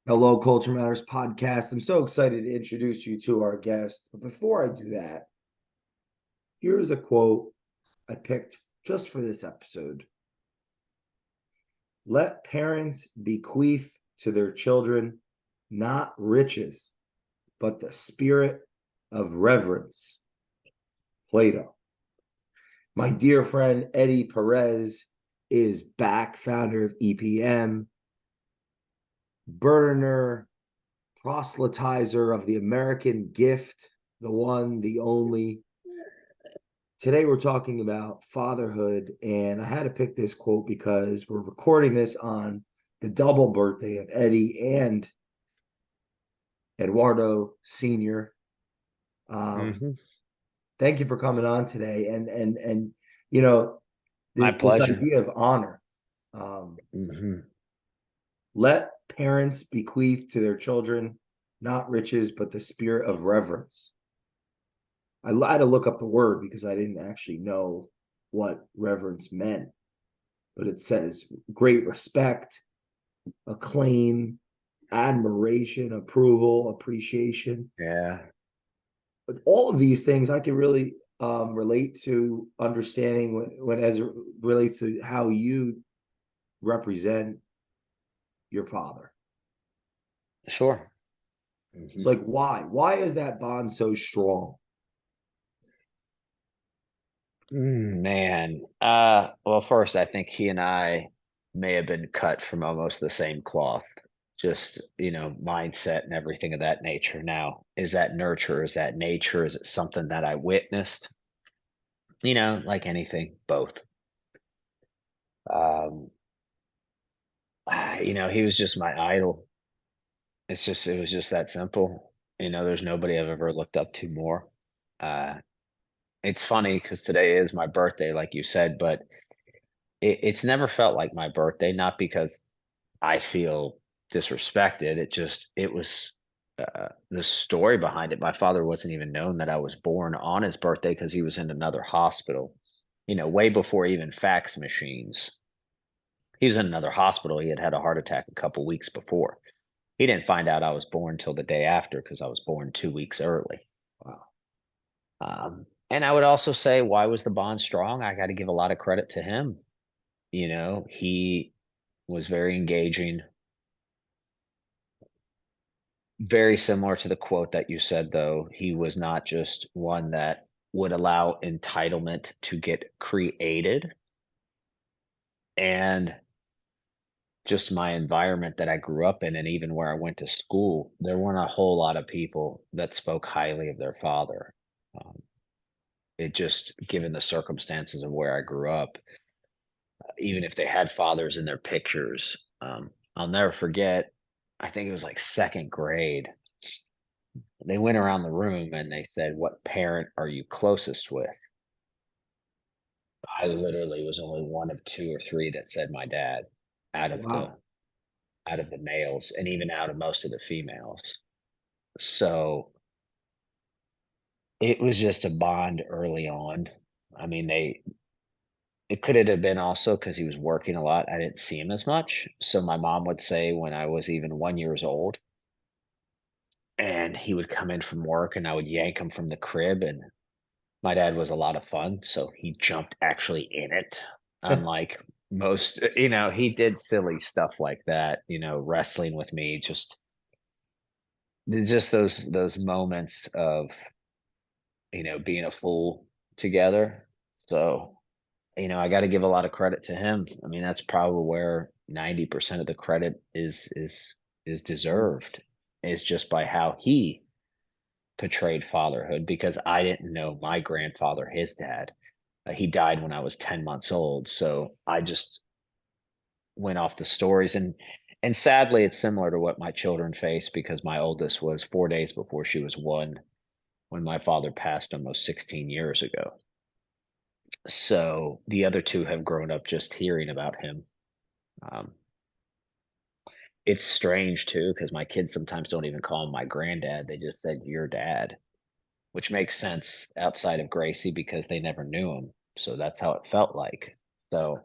Hello, Culture Matters podcast. I'm so excited to introduce you to our guest. But before I do that, here's a quote I picked just for this episode. Let parents bequeath to their children not riches, but the spirit of reverence. Plato. My dear friend Eddy Perez is back, founder of EPM, burner, proselytizer of the American gift, the one, the only. Today we're talking about fatherhood, and I had to pick this quote because we're recording this on the double birthday of Eddy and Eduardo Sr. Thank you for coming on today, and you know My this pleasure. idea of honor. Let parents bequeath to their children not riches, but the spirit of reverence. I had to look up the word because I didn't actually know what reverence meant, but it says great respect, acclaim, admiration, approval, appreciation. Yeah, All of these things I can really relate to understanding when as it relates to how you represent your father. sure. It's like, why? Why is that bond so strong? Man, well, first, I think he and I may have been cut from almost the same cloth. Just, mindset and everything of that nature. Now, is that nurture? Is that nature? Is it something that I witnessed? Like anything, both. Um, he was just my idol. It was just that simple. There's nobody I've ever looked up to more. Uh, it's funny because today is my birthday, like you said, but it's never felt like my birthday, not because I feel disrespected. It was the story behind it. My father wasn't even known that I was born on his birthday because he was in another hospital, way before even fax machines. He was in another hospital. He had had a heart attack a couple weeks before. He didn't find out I was born till the day after because I was born 2 weeks early. Wow. And I would also say, why was the bond strong? I got to give a lot of credit to him. He was very engaging, very similar to the quote that you said, though. He was not just one that would allow entitlement to get created. And just my environment that I grew up in, and even where I went to school, there weren't a whole lot of people that spoke highly of their father. Um, it just, given the circumstances of where I grew up, even if they had fathers in their pictures, I'll never forget. I think it was like second grade. They went around the room and they said, "What parent are you closest with?" I literally was only one of two or three that said my dad out of the Wow. out of the males and even out of most of the females. So it was just a bond early on. I mean, it could have been also because he was working a lot. I didn't see him as much. So my mom would say when I was even 1 years old, and he would come in from work and I would yank him from the crib, and my dad was a lot of fun, so he jumped actually in it. Unlike most, he did silly stuff like that, wrestling with me, just those moments of, being a fool together. So, I got to give a lot of credit to him. I mean, that's probably where 90% of the credit is deserved, is just by how he portrayed fatherhood, because I didn't know my grandfather, his dad. He died when I was 10 months old. So I just went off the stories, and sadly it's similar to what my children face, because my oldest was 4 days before she was 1 when my father passed almost 16 years ago. So the other two have grown up just hearing about him. Um, it's strange too, because my kids sometimes don't even call him my granddad. They just said your dad, which makes sense outside of Gracie because they never knew him. So that's how it felt like. So,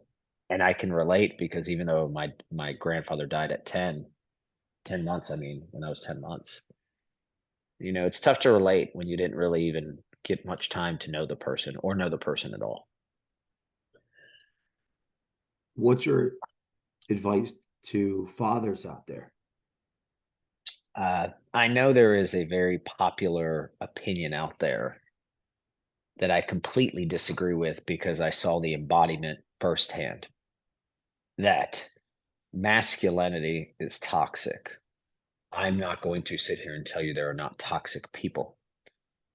and I can relate because even though my grandfather died at 10, 10 months, I mean, when I was 10 months. It's tough to relate when you didn't really even get much time to know the person or know the person at all. What's your advice to fathers out there? I know there is a very popular opinion out there that I completely disagree with because I saw the embodiment firsthand, that masculinity is toxic. I'm not going to sit here and tell you there are not toxic people.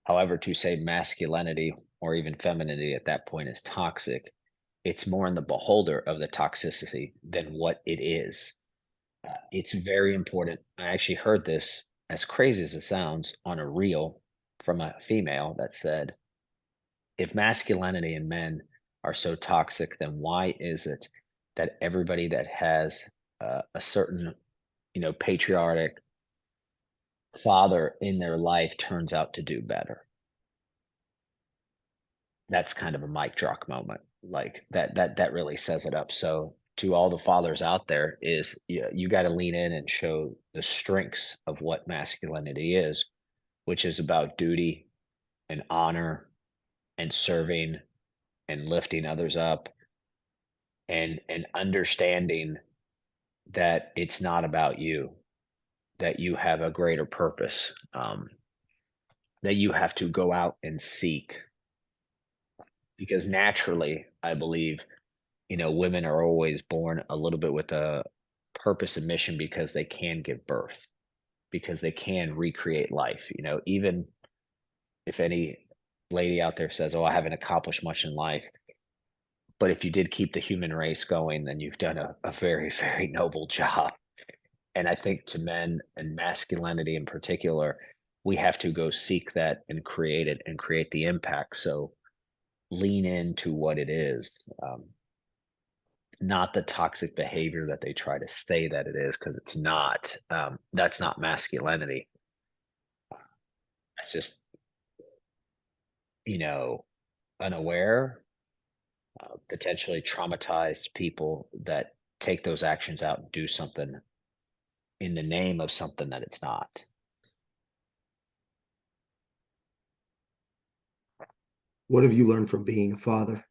However, to say masculinity or even femininity at that point is toxic, it's more in the beholder of the toxicity than what it is. It's very important. I actually heard this, as crazy as it sounds, on a reel from a female that said, if masculinity in men are so toxic, then why is it that everybody that has a certain, patriotic father in their life turns out to do better? That's kind of a mic drop moment. Like that really says it up. So to all the fathers out there is you got to lean in and show the strengths of what masculinity is, which is about duty and honor and serving and lifting others up and understanding that it's not about you, that you have a greater purpose, that you have to go out and seek. Because naturally, I believe, women are always born a little bit with a purpose and mission because they can give birth, because they can recreate life. Even if any lady out there says, "Oh, I haven't accomplished much in life," but if you did keep the human race going, then you've done a very, very noble job. And I think to men and masculinity in particular, we have to go seek that and create it and create the impact. So lean into what it is. Not the toxic behavior that they try to say that it is, because it's not. That's not masculinity. It's just, you know, unaware, potentially traumatized people that take those actions out and do something in the name of something that it's not. What have you learned from being a father?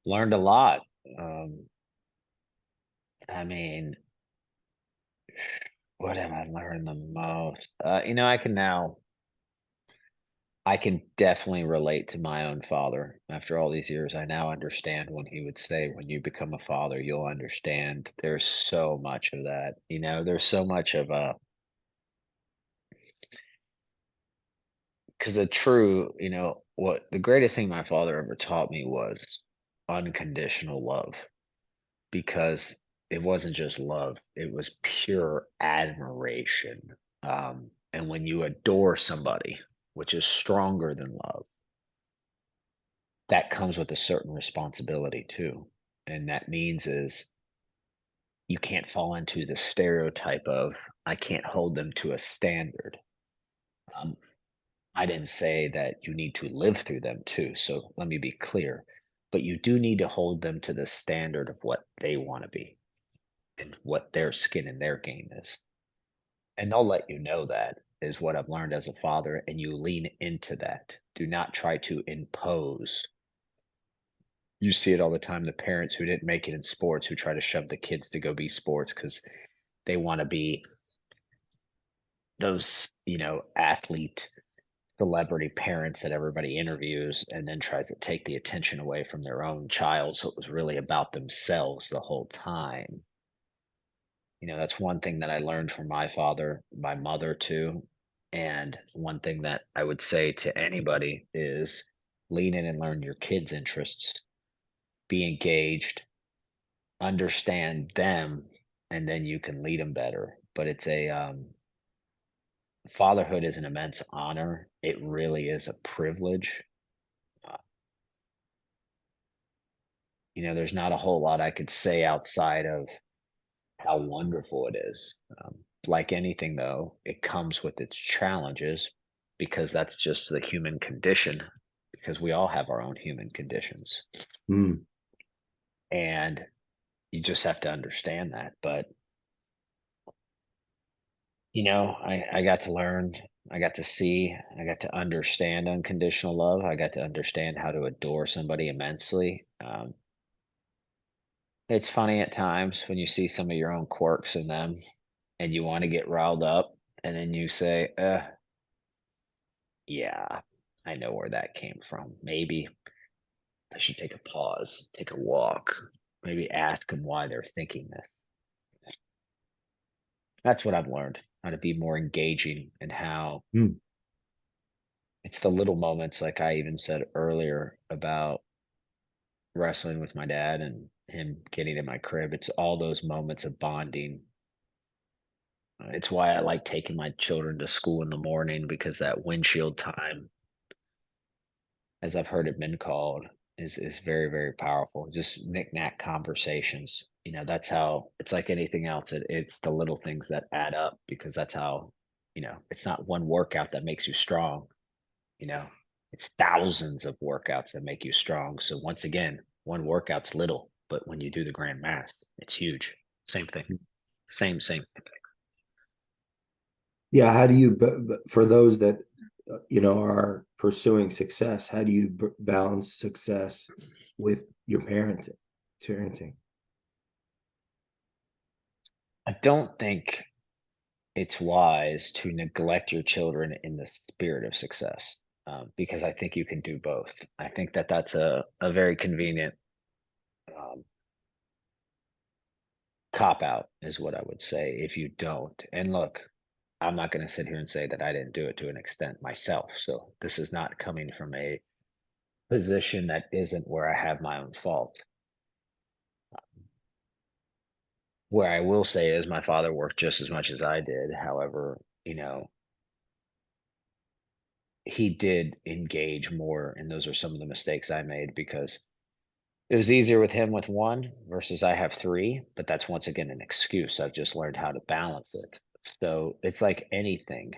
Learned a lot. Um, I mean, what have I learned the most? I can definitely relate to my own father. After all these years, I now understand when he would say, when you become a father, you'll understand. There's so much of that. There's so much of because the true, what the greatest thing my father ever taught me was unconditional love, because it wasn't just love, it was pure admiration. And when you adore somebody, which is stronger than love, that comes with a certain responsibility too. And that means is you can't fall into the stereotype of I can't hold them to a standard. Um, I didn't say that you need to live through them too. So let me be clear. But you do need to hold them to the standard of what they want to be and what their skin in their game is. And they'll let you know that is what I've learned as a father. And you lean into that. Do not try to impose. You see it all the time, the parents who didn't make it in sports who try to shove the kids to go be sports because they want to be those, athlete celebrity parents that everybody interviews and then tries to take the attention away from their own child. So it was really about themselves the whole time. That's one thing that I learned from my father, my mother too. And one thing that I would say to anybody is lean in and learn your kids' interests, be engaged, understand them, and then you can lead them better. But it's fatherhood is an immense honor. It really is a privilege. Uh, there's not a whole lot I could say outside of how wonderful it is. Like anything, though, it comes with its challenges because that's just the human condition, because we all have our own human conditions. Mm. And, you just have to understand that. But I got to learn, I got to see, I got to understand unconditional love. I got to understand how to adore somebody immensely. It's funny at times when you see some of your own quirks in them and you want to get riled up, and then you say, yeah, I know where that came from. Maybe I should take a pause, take a walk, maybe ask them why they're thinking this. That's what I've learned, how to be more engaging and how Hmm. it's the little moments, like I even said earlier about wrestling with my dad and him getting in my crib. It's all those moments of bonding. It's why I like taking my children to school in the morning, because that windshield time, as I've heard it been called, is very, very powerful. Just knick-knack conversations. That's how it's like anything else. It's the little things that add up, because that's how, it's not one workout that makes you strong, you know, it's thousands of workouts that make you strong. So once again, one workout's little, but when you do the grand mass, it's huge. Same thing. Same. Yeah, how do you for those that are pursuing success, how do you balance success with your parenting? I don't think it's wise to neglect your children in the spirit of success, because I think you can do both. I think that that's a very convenient um, cop out, is what I would say, if you don't. And look, I'm not going to sit here and say that I didn't do it to an extent myself. So this is not coming from a position that isn't where I have my own fault. Where I will say is my father worked just as much as I did. However, he did engage more, and those are some of the mistakes I made, because it was easier with him with one versus I have three, but that's once again an excuse. I've just learned how to balance it. So it's like anything.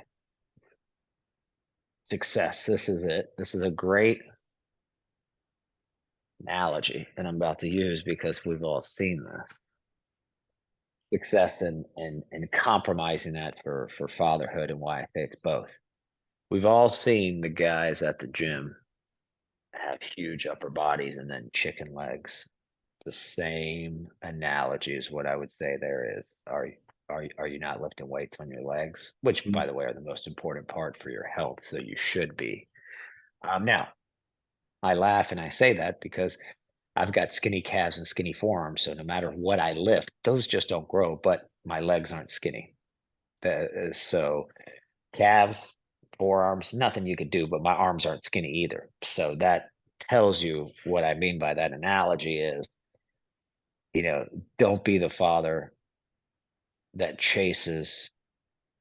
Success. This is it. This is a great analogy that I'm about to use, because we've all seen this. Success and compromising that for fatherhood, and why I say it's both. We've all seen the guys at the gym have huge upper bodies and then chicken legs. The same analogy is what I would say there is. Are you not lifting weights on your legs? Which, by the way, are the most important part for your health, so you should be. Now, I laugh and I say that because I've got skinny calves and skinny forearms, so no matter what I lift, those just don't grow, but my legs aren't skinny. So calves, forearms, nothing you could do, but my arms aren't skinny either. So that tells you what I mean by that analogy is, you know, don't be the father that chases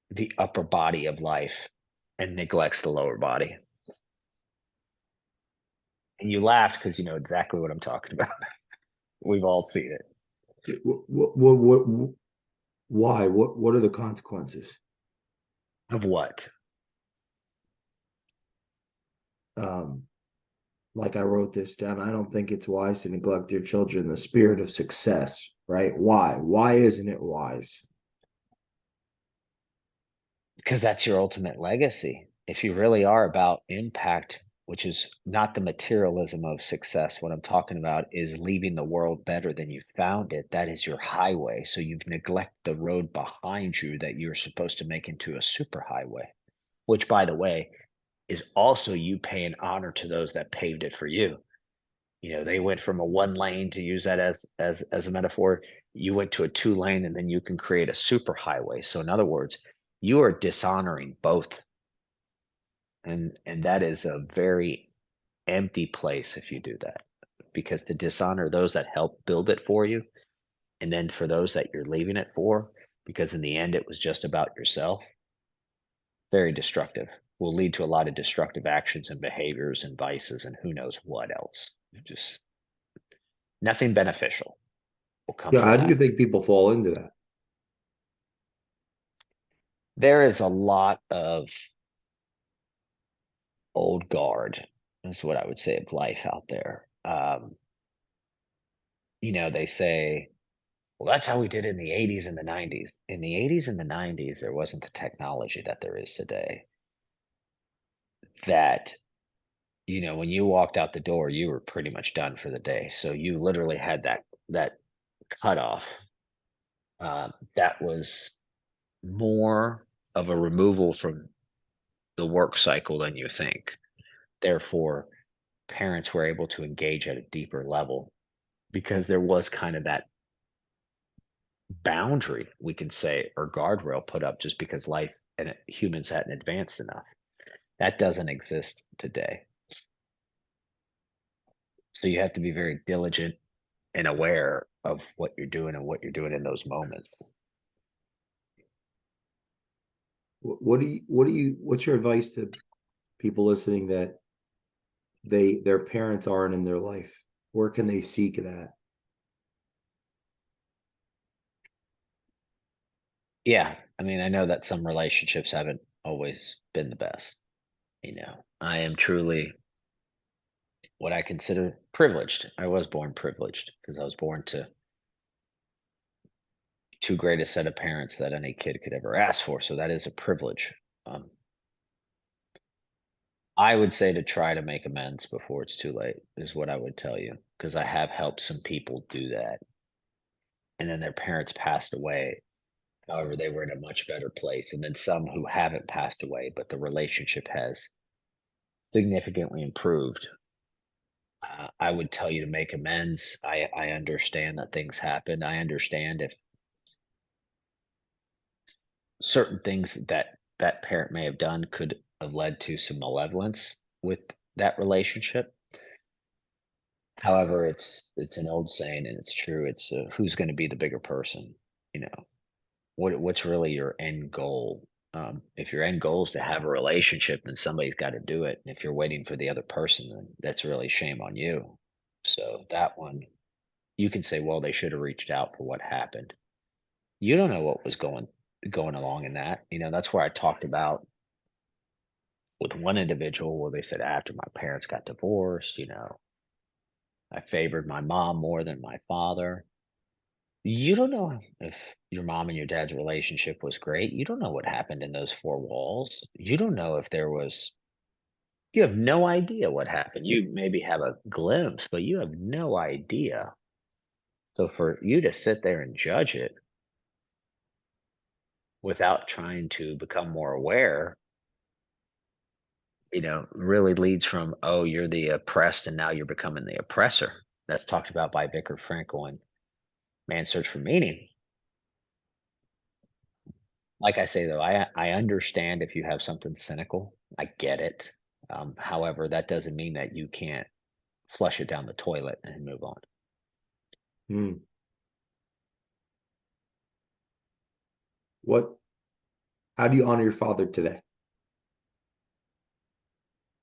the upper body of life and neglects the lower body. And you laughed because you know exactly what I'm talking about. We've all seen it. What, why? What are the consequences? Of what? Um, like I wrote this down. I don't think it's wise to neglect your children in the spirit of success, right? Why? Why isn't it wise? Because that's your ultimate legacy. If you really are about impact, which is not the materialism of success, what I'm talking about is leaving the world better than you found it. That is your highway. So you've neglected the road behind you that you're supposed to make into a superhighway, which, by the way, is also you paying honor to those that paved it for you. They went from a one lane, to use that as a metaphor. You went to a two lane, and then you can create a superhighway. So in other words, you are dishonoring both. And that is a very empty place if you do that. Because to dishonor those that helped build it for you, and then for those that you're leaving it for, because in the end it was just about yourself, very destructive. Will lead to a lot of destructive actions and behaviors and vices and who knows what else. Just nothing beneficial will come Yeah, from how do you that. think people fall into that? There is a lot of old guard, is what I would say, of life out there. They say Well, that's how we did in the 80s and the 90s. In the 80s and the 90s, there wasn't the technology that there is today. That, when you walked out the door, you were pretty much done for the day. So you literally had that cutoff. That was more of a removal from the work cycle than you think. Therefore, parents were able to engage at a deeper level because there was kind of that boundary, we can say, or guardrail put up just because life and humans hadn't advanced enough. That doesn't exist today. So you have to be very diligent and aware of what you're doing and what you're doing in those moments. What's your advice to people listening that their parents aren't in their life? Where can they seek that? Yeah. I mean, I know that some relationships haven't always been the best. I am truly what I consider privileged. I was born privileged because I was born to too great a set of parents that any kid could ever ask for. So that is a privilege. Um, I would say to try to make amends before it's too late, is what I would tell you, because I have helped some people do that. And then their parents passed away. However, they were in a much better place. And then some who haven't passed away, but the relationship has significantly improved. I would tell you to make amends. I understand that things happen. I understand if certain things that that parent may have done could have led to some malevolence with that relationship. However, it's an old saying and it's true. It's who's going to be the bigger person. You know what's really your end goal. If your end goal is to have a relationship, then somebody's got to do it. And if you're waiting for the other person, then that's really shame on you. So that one, you can say, well, they should have reached out for what happened. You don't know what was going along in that. That's where I talked about with one individual where they said after my parents got divorced, I favored my mom more than my father. You don't know if your mom and your dad's relationship was great. You don't know what happened in those four walls. You don't know if you have no idea what happened. You maybe have a glimpse, but you have no idea. So for you to sit there and judge it without trying to become more aware, really leads from, oh, you're the oppressed and now you're becoming the oppressor. That's talked about by Viktor Frankl in Man's Search for Meaning. Like I say, though, I understand if you have something cynical. I get it. However, that doesn't mean that you can't flush it down the toilet and move on. Hmm. What? How do you honor your father today?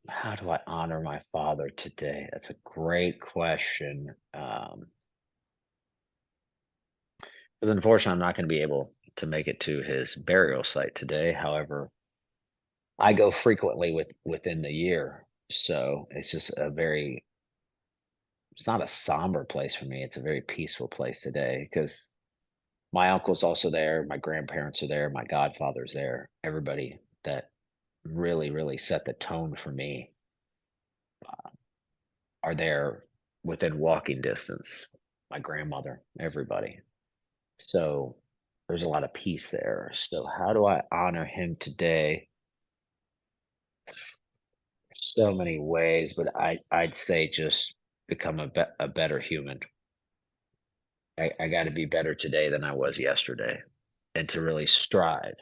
How do I honor my father today? That's a great question. Because unfortunately, I'm not going to be able to make it to his burial site today. However, I go frequently within the year, so it's just it's not a somber place for me. It's a very peaceful place today because my uncle's also there, my grandparents are there, my godfather's there. Everybody that really, really set the tone for me are there within walking distance. My grandmother, everybody. So there's a lot of peace there. So how do I honor him today? So many ways, but I'd say just become a better human. I got to be better today than I was yesterday, and to really strive.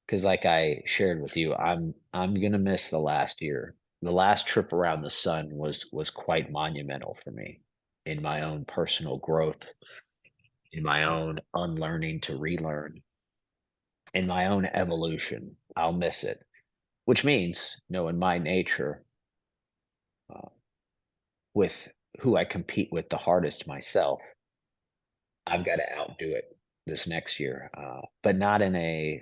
Because, like I shared with you, I'm gonna miss the last year. The last trip around the sun was quite monumental for me in my own personal growth, in my own unlearning to relearn, in my own evolution. I'll miss it, which means knowing my nature, uh, with who I compete with the hardest myself, I've got to outdo it this next year, but not in the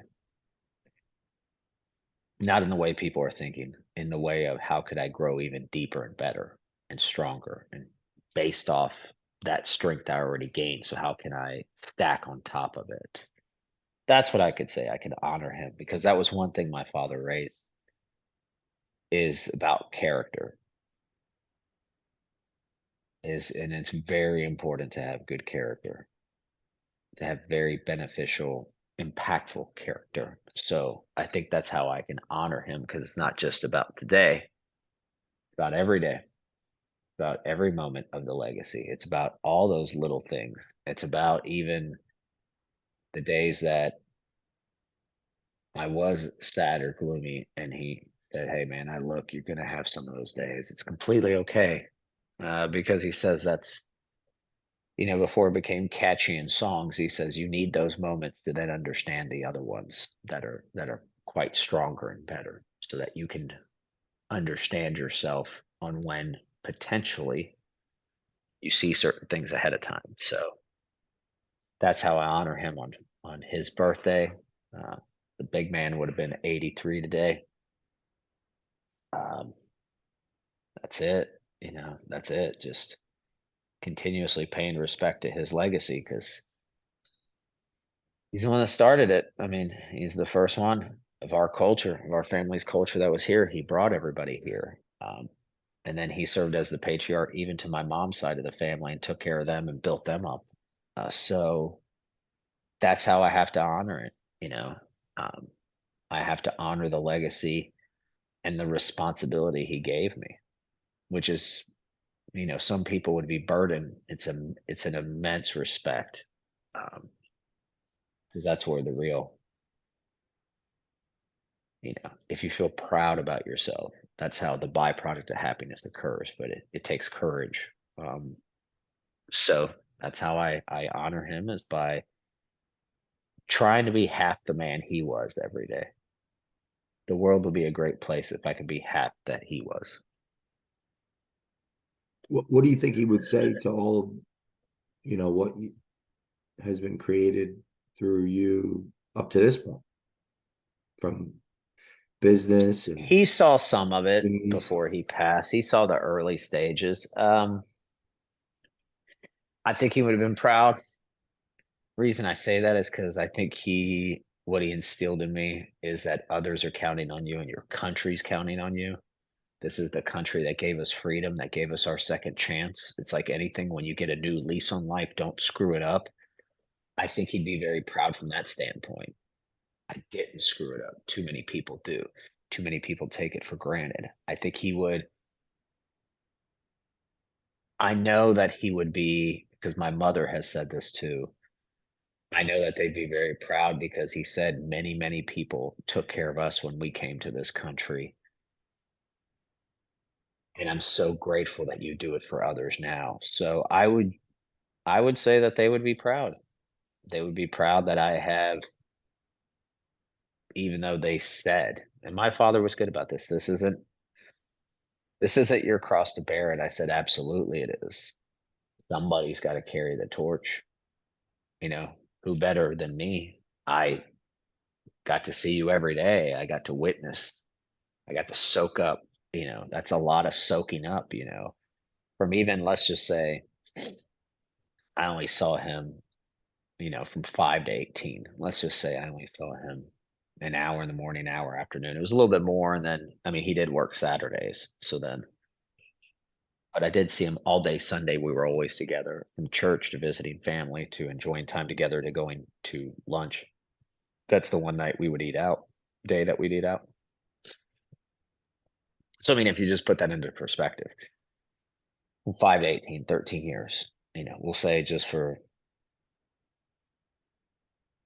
way people are thinking, in the way of how could I grow even deeper and better and stronger and based off. that strength I already gained. So how can I stack on top of it? That's what I could say. I could honor him because that was one thing my father raised is about character is and it's very important to have good character, to have very beneficial, impactful character. So I think that's how I can honor him because it's not just about today, it's about every day, about every moment of the legacy. It's about all those little things. It's about even the days that I was sad or gloomy, and he said, "Hey, man, I look, you're gonna have some of those days. It's completely okay," because he says that's before it became catchy in songs. He says you need those moments to then understand the other ones that are quite stronger and better, so that you can understand yourself on when potentially you see certain things ahead of time. So that's how I honor him on his birthday. Uh, the big man would have been 83 today. Um, that's it. That's it. Just continuously paying respect to his legacy because he's the one that started it. I mean, he's the first one of our culture, of our family's culture that was here. He brought everybody here. And then he served as the patriarch even to my mom's side of the family and took care of them and built them up. So that's how I have to honor it. You know, um, I have to honor the legacy and the responsibility he gave me, which is, some people would be burdened. It's an immense respect, because that's where the real, if you feel proud about yourself, that's how the byproduct of happiness occurs. But it takes courage. So that's how I honor him is by trying to be half the man he was every day. The world would be a great place if I could be half that he was. What do you think he would say to all of what has been created through you up to this point, from business and He saw some of it things? before he passed. He saw the early stages. I think he would have been proud. Reason I say that is because I think what he instilled in me is that others are counting on you and your country's counting on you. This is the country that gave us freedom, that gave us our second chance. It's like anything, when you get a new lease on life, don't screw it up. I think he'd be very proud from that standpoint. I didn't screw it up. Too many people do. Too many people take it for granted. I think he would. I know that he would be, because my mother has said this too. I know that they'd be very proud because he said many, many people took care of us when we came to this country. And I'm so grateful that you do it for others now. So I would say that they would be proud. They would be proud that I have, even though they said, and my father was good about this. This isn't your cross to bear. And I said, absolutely it is. Somebody's got to carry the torch. You know, who better than me? I got to see you every day. I got to witness. I got to soak up. That's a lot of soaking up, from even, let's just say, I only saw him, from 5 to 18. Let's just say I only saw him an hour in the morning, hour afternoon. It was a little bit more. And then, I mean, he did work Saturdays. So then, but I did see him all day Sunday. We were always together, from church to visiting family to enjoying time together to going to lunch. That's the one night we would eat out, day that we'd eat out. So, I mean, if you just put that into perspective, from 5 to 18, 13 years, we'll say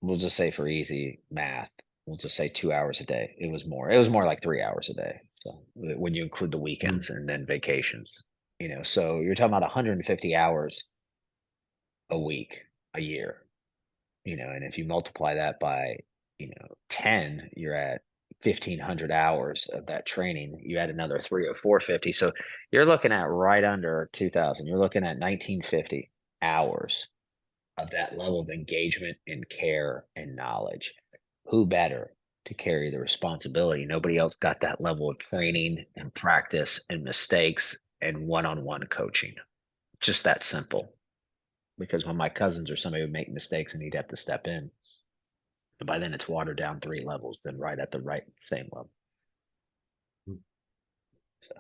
we'll just say for easy math, we'll just say 2 hours a day. It was more like 3 hours a day. So when you include the Mm. weekends and then vacations, so you're talking about 150 hours a week, a year, and if you multiply that by, 10, you're at 1,500 hours of that training. You add another 3 or 450. So you're looking at right under 2,000. You're looking at 1950 hours of that level of engagement and care and knowledge. Who better to carry the responsibility? Nobody else got that level of training and practice and mistakes and one-on-one coaching. Just that simple. because when my cousins or somebody would make mistakes and he'd have to step in, but by then it's watered down 3 levels, been right at the right same level. So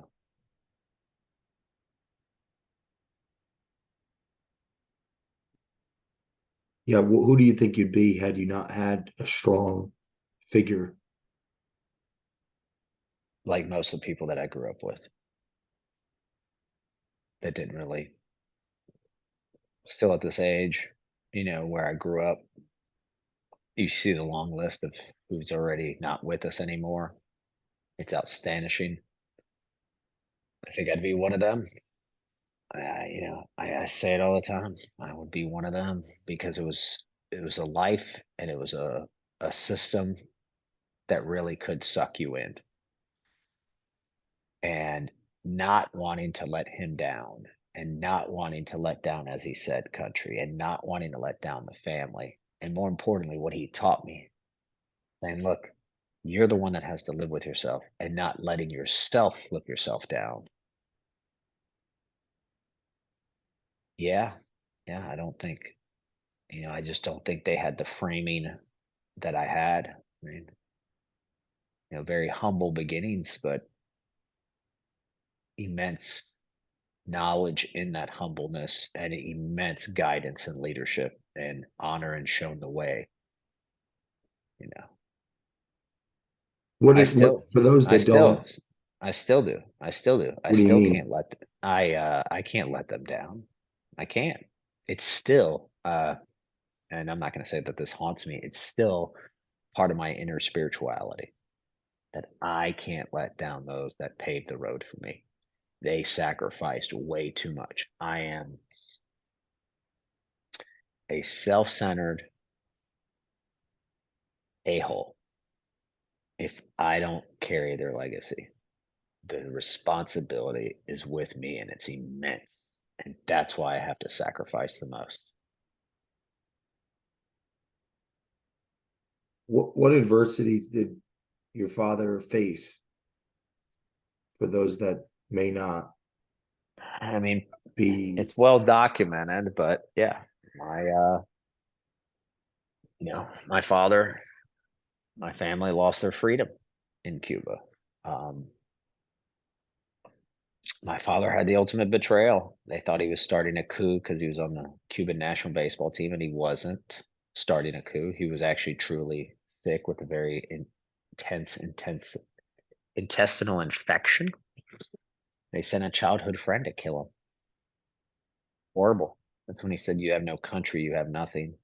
Yeah, who do you think you'd be had you not had a strong figure? like most of the people that I grew up with, that didn't really still at this age, where I grew up, you see the long list of who's already not with us anymore. It's astonishing. I think I'd be one of them. I say it all the time. I would be one of them because it was a life and it was a system that really could suck you in, and not wanting to let him down, and not wanting to let down, as he said, country, and not wanting to let down the family. And more importantly, what he taught me, saying, look, you're the one that has to live with yourself and not letting yourself flip yourself down. Yeah. Yeah. I just don't think they had the framing that I had. I mean, very humble beginnings, but immense knowledge in that humbleness and immense guidance and leadership and honor and shown the way, you know. What I did what still for those I that don't? still I still do. I still do. I What do you still mean? can't I can't let them down. I can't. It's still and I'm not going to say that this haunts me. It's still part of my inner spirituality that I can't let down those that paved the road for me. They sacrificed way too much. I am a self-centered a-hole if I don't carry their legacy. The responsibility is with me and it's immense. And that's why I have to sacrifice the most. What adversities did your father face? For those that may not I mean, be, it's well documented, but yeah, my father, my family lost their freedom in Cuba. Um, my father had the ultimate betrayal. They thought he was starting a coup because he was on the Cuban national baseball team, and he wasn't starting a coup. He was actually truly sick with a very intense intestinal infection. They sent a childhood friend to kill him. Horrible. That's when he said, "You have no country, you have nothing."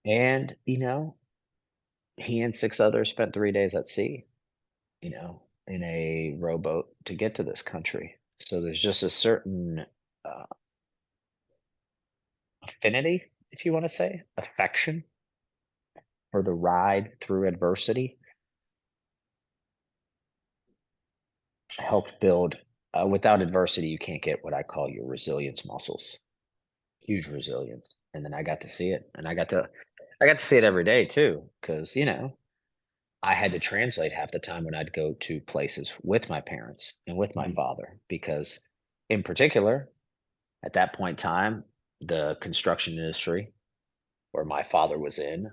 And, he and 6 others spent 3 days at sea, in a rowboat to get to this country. So there's just a certain uh, affinity, if you want to say, affection for the ride through adversity helped build. Without adversity, you can't get what I call your resilience muscles, huge resilience. And then I got to see it, and I got to see it every day too, because I had to translate half the time when I'd go to places with my parents and with my father, because in particular, at that point in time, the construction industry where my father was in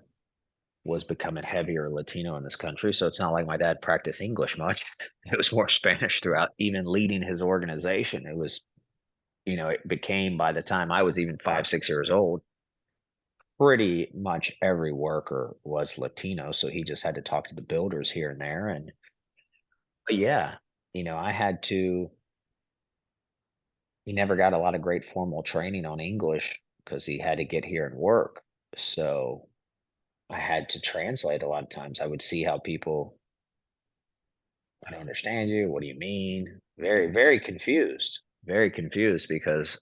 was becoming heavier Latino in this country. So it's not like my dad practiced English much. It was more Spanish throughout, even leading his organization. It was, it became, by the time I was even 5, 6 years old, pretty much every worker was Latino. So he just had to talk to the builders here and there. And but yeah, I had to, he never got a lot of great formal training on English because he had to get here and work. So I had to translate a lot of times. I would see how people, I don't understand you. What do you mean? Very, very confused because,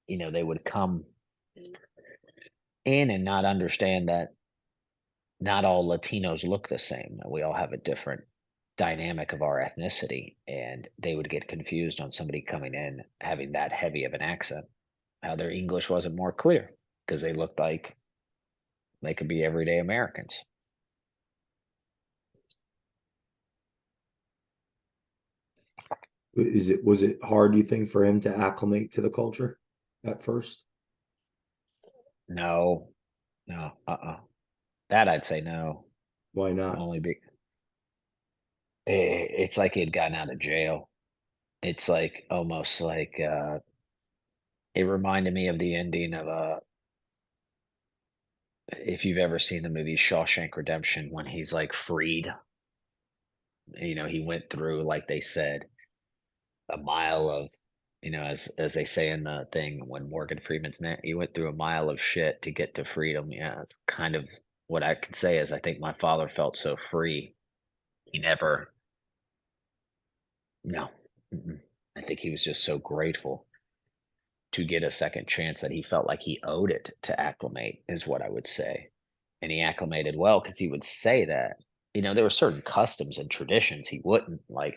they would come in and not understand that not all Latinos look the same. That we all have a different dynamic of our ethnicity. And they would get confused on somebody coming in having that heavy of an accent, how their English wasn't more clear because they looked like they could be everyday Americans. Was it hard, you think, for him to acclimate to the culture at first? No, no, that I'd say no. Why not? Only be it's like he had gotten out of jail. It's like almost like it reminded me of the ending of if you've ever seen the movie Shawshank Redemption when he's like freed. He went through, like they said, a mile of, as they say in the thing when Morgan Freeman's net, he went through a mile of shit to get to freedom. Yeah, it's kind of what I could say is I think my father felt so free. He never, no, I think he was just so grateful to get a second chance that he felt like he owed it to acclimate, is what I would say. And he acclimated well because he would say that, there were certain customs and traditions he wouldn't like.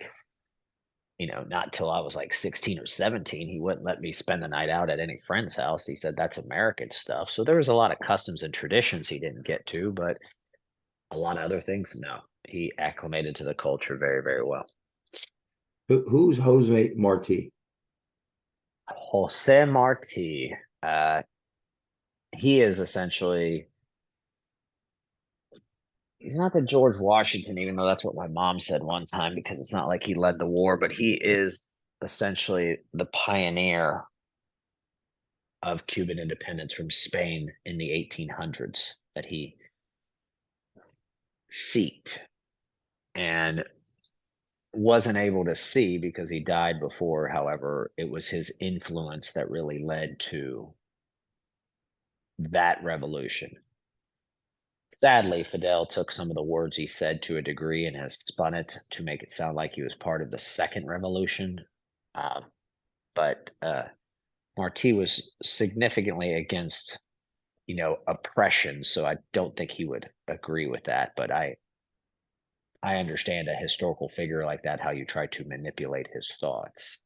Not till I was like 16 or 17, he wouldn't let me spend the night out at any friend's house. He said that's American stuff. So there was a lot of customs and traditions he didn't get to, but a lot of other things, no. He acclimated to the culture very, very well. Who's Jose Marti? Jose Marti, he is essentially, he's not the George Washington, even though that's what my mom said one time, because it's not like he led the war, but he is essentially the pioneer of Cuban independence from Spain in the 1800s that he seeked and wasn't able to see because he died before. However, it was his influence that really led to that revolution. Sadly, Fidel took some of the words he said to a degree and has spun it to make it sound like he was part of the second revolution. Uh, but Marti was significantly against, oppression. So I don't think he would agree with that. But I understand a historical figure like that, how you try to manipulate his thoughts.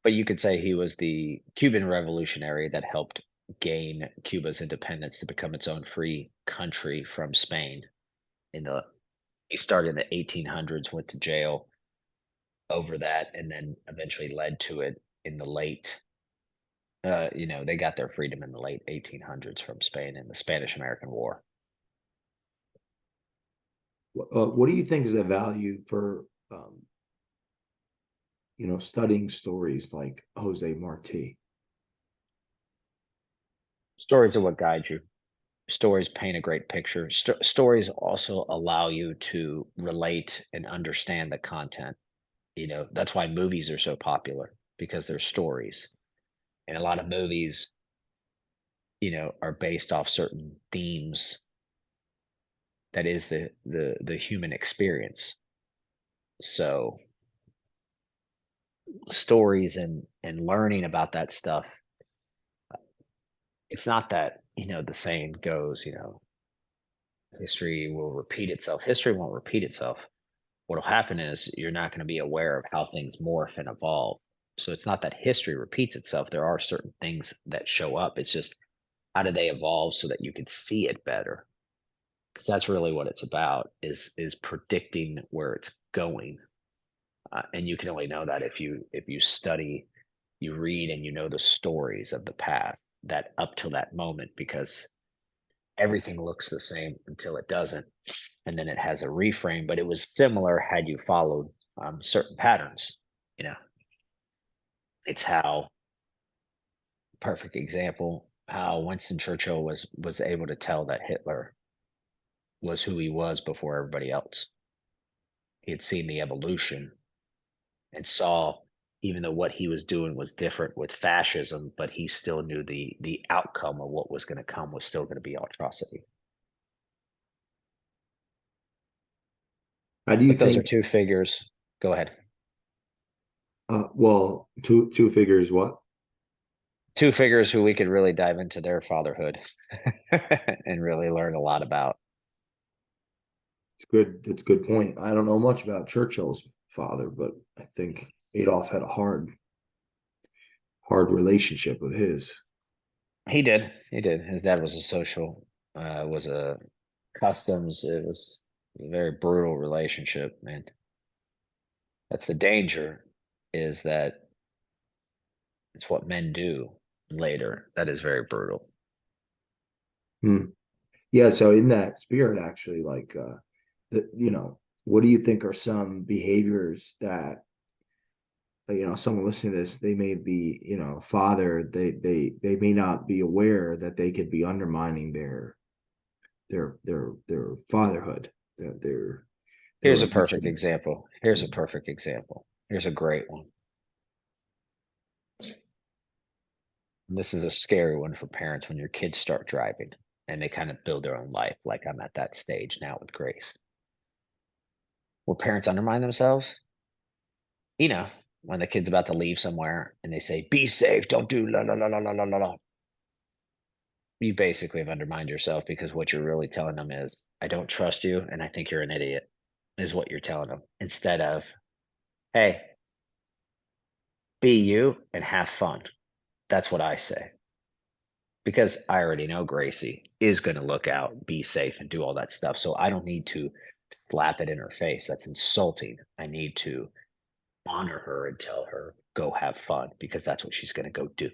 But you could say he was the Cuban revolutionary that helped gain Cuba's independence to become its own free country from Spain. In the He started in the 1800s, went to jail over that, and then eventually led to it in the late. They got their freedom in the late 1800s from Spain in the Spanish American War. What do you think is the value for studying stories like Jose Marti? Stories are what guide you. Stories paint a great picture. Stories also allow you to relate and understand the content. That's why movies are so popular because they're stories. And a lot of movies, are based off certain themes that is the human experience. So stories and learning about that stuff, it's not that, the saying goes, history will repeat itself. History won't repeat itself. What'll happen is you're not going to be aware of how things morph and evolve. So it's not that history repeats itself. There are certain things that show up. It's just how do they evolve so that you can see it better? Because that's really what it's about is predicting where it's going. And you can only know that if you study, you read, and you know the stories of the path that up till that moment, because everything looks the same until it doesn't, and then it has a reframe. But it was similar had you followed certain patterns. You know, it's how perfect example how Winston Churchill was able to tell that Hitler was who he was before everybody else. He had seen the evolution and saw, even though what he was doing was different with fascism, but he still knew the outcome of what was going to come was still going to be atrocity. How do you But those are think? two figures. Go ahead. Well, two figures. What? Two figures who we could really dive into their fatherhood and really learn a lot about. It's good. That's a good point. I don't know much about Churchill's father, but I think Adolf had a hard relationship with his. He did. He did. His dad was a social, was a customs. It was a very brutal relationship, and that's the danger, is that it's what men do later that is very brutal. Hmm. Yeah, so in that spirit, actually, like what do you think are some behaviors that someone listening to this, they may be, father, they may not be aware that they could be undermining their fatherhood, their Here's a perfect relation. example. Here's a perfect example. Here's a great one. And this is a scary one for parents when your kids start driving and they kind of build their own life, like I'm at that stage now with Grace. Will parents undermine themselves? You know, when the kid's about to leave somewhere and they say, "Be safe, don't do la la la la la la la la." You basically have undermined yourself, because what you're really telling them is, "I don't trust you and I think you're an idiot," is what you're telling them. Instead of, "Hey, be you and have fun." That's what I say. Because I already know Gracie is going to look out, be safe, and do all that stuff. So I don't need to slap it in her face. That's insulting. I need to honor her and tell her, go have fun, because that's what she's going to go do.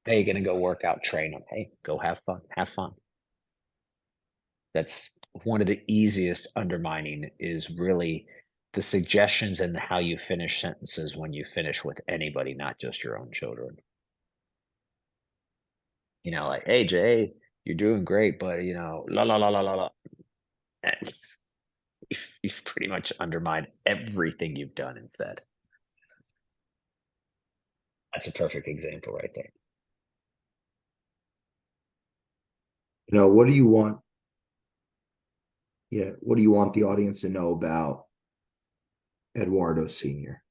Hey, going to go work out, train them. Hey, go have fun. Have fun. That's one of the easiest undermining, is really the suggestions and how you finish sentences when you finish with anybody, not just your own children. Like, "Hey, Jay, you're doing great, but la la la la la la." And you've pretty much undermined everything you've done instead. That's a perfect example right there. What do you want? Yeah, what do you want the audience to know about Eduardo Sr.?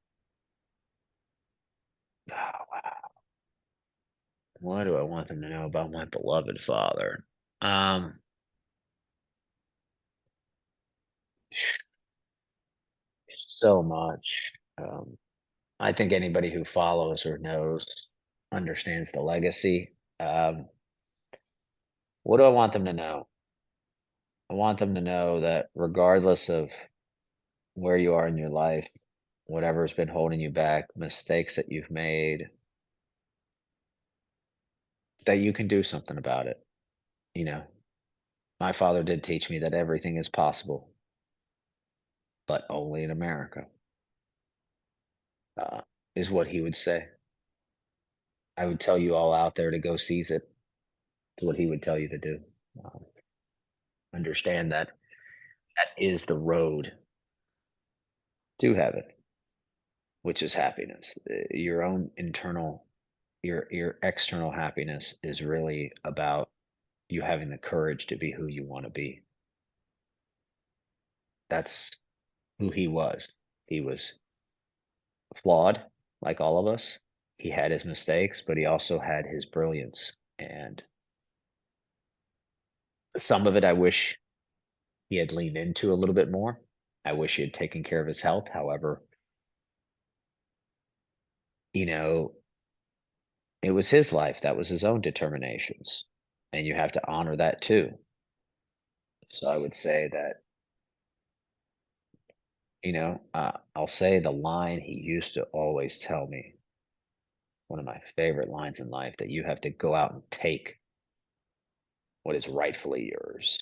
Oh, wow. What do I want them to know about my beloved father? Um, so much. I think anybody who follows or knows understands the legacy. What do I want them to know? I want them to know that regardless of where you are in your life, whatever's been holding you back, mistakes that you've made, that you can do something about it. You know, my father did teach me that everything is possible, but only in America, uh, is what he would say. I would tell you all out there to go seize it. Is what he would tell you to do. Um, Understand that that is the road to heaven, which is happiness. Your own internal, your external happiness is really about you having the courage to be who you want to be. That's who he was. He was flawed, like all of us. He had his mistakes, but he also had his brilliance. And some of it I wish he had leaned into a little bit more. I wish he had taken care of his health. However, you know, it was his life. That was his own determinations. And you have to honor that too. So I would say that, I'll say the line he used to always tell me, one of my favorite lines in life, that you have to go out and take what is rightfully yours.